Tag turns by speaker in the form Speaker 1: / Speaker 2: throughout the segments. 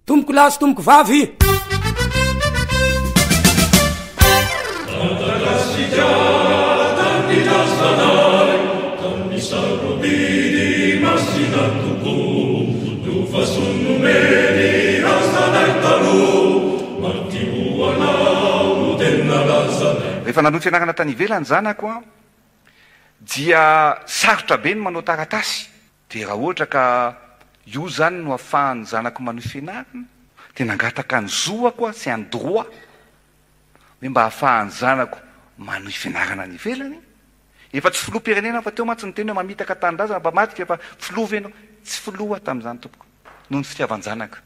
Speaker 1: tomboko lasy tomboko vavy
Speaker 2: rehefa nanohy fianarana tany ivelany zanako a dia sarotra be ny manao taratasy de raha ohatra ka io zany no ahafahany zanako manohy fianarana de nangataka ny zoako a sy any droit hoe mba ahafahany zanako manohy fianarana ny ivelany efa tsy filoha-pirenena fa teo mantsy ny teny hoe mamitaka tanindrazana mba matika efa filoha venao tsy filoha tam'izany tompoko noho ny fitiavan-janaka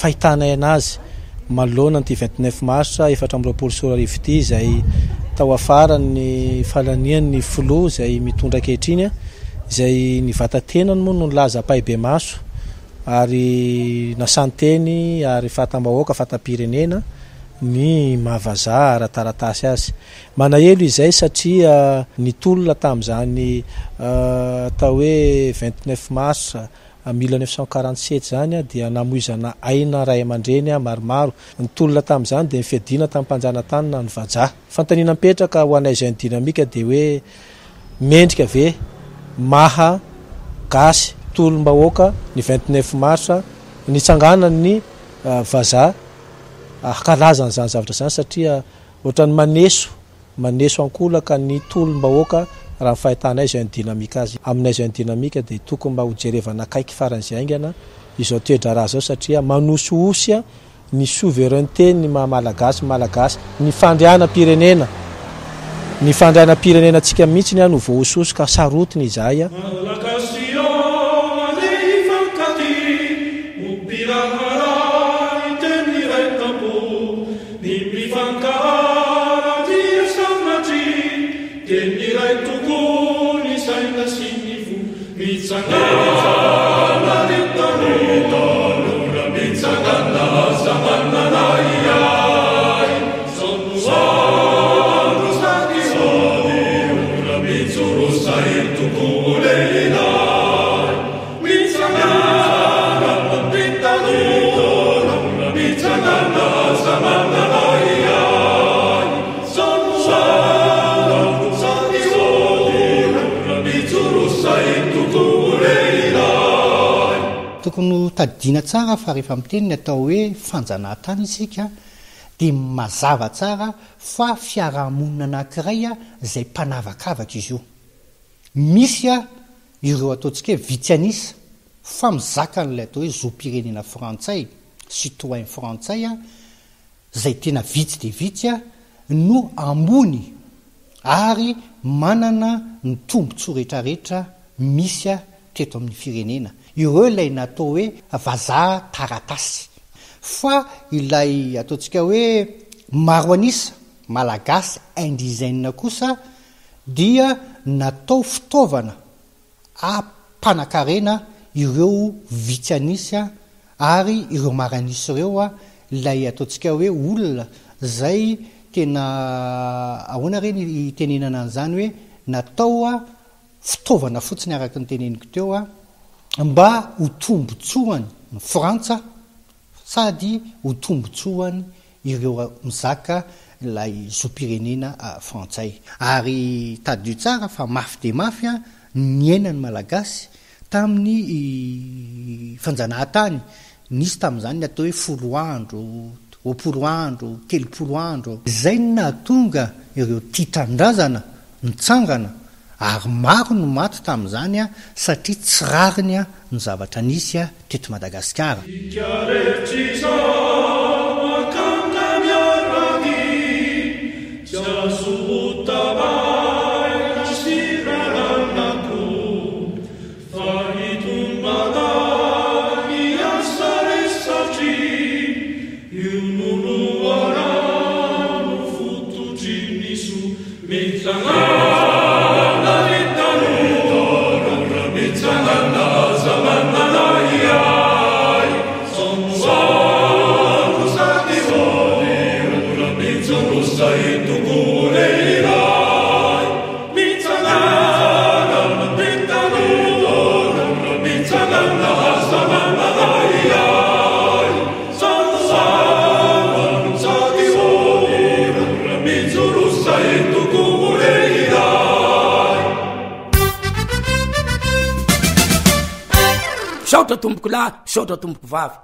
Speaker 3: fahitana anazy malona ny 29 marsa 4 ity zay tao afara ny falanian'ny flo zay mitondra kehitriny zay ny vatatenany moa no nilaza paibe maso ary nasanteny ary fatambahoaka fatapirenena ny mahavaza ara-taratasy azy manahelo izay satria nitolona tam'izany tao hoe 29 mars 1947 zany dia namoizana aina ray aman-dreny maromaro nitolona tam'izany de nifiadina tamin'ny mpanjanatany na ny vaja fantanina mipetraka ho anay zay ny dinamika de hoe mendrika ve maha gasy tolom-bahoaka ny 29 marsa nitsangana ny vaza kalazana zany zavatra zany satria ohatrany maneso ankolaka ny tolom-bahoaka raha fahitanay zay ny dinamika azy aminay zay ny dinamika de tokony mba hojerevana akaiky faran'izay aingana izao toedra raha zao satria manososya ny souveraineté ny malagasy ny fandriana-pirenena tsika mihitsy ny ano voahososo ka sarotiny izay
Speaker 4: tokony tadidina tsara fa rehefa miteny ny atao hoe fanjanahantany isika de mazava tsara fa fiarahamonina anankiray zay mpanavakavaka izy io misy ireo ataontsika hoe vitsianisa fa mizaka n'lay atao hoe zom-pirenena frantsay citoyen frantsay zay tena vitsy de vitsy no ambony ary manana ny tombontsoa rehetrarehetra misy teto amin'ny firenena ireo ilay natao hoe vazaha taratasy fa ilay ataontsika hoe maro anisa malagasy indizaine kosa dia natao fitaovana ampanakarena ireo vitsy anisy ary ireo maranisy ireo ilay ataontsika hoe olona zay tena ahoana reny tenenana an'izany hoe natao fitaovana fotsiny araka ny teneniko teo mba ho tombotsoany ny frantsa sady ho tombotsoany ireo mizaka ilay zom-pirenena frantsay ary tadio tsara fa mafy de mafy ny ainany malagasy tamin'ny fanjanahantany nisy tamin'izany ny atao hoe 10 andro 20 andro 30 andro zay nahatonga ireo titran-drazana nitsangana ary maro no maty tamin'izany satria tsy rariny ny zavatra nisy teto Madagasikara
Speaker 1: tomboko lahy misaotra tomboko vavy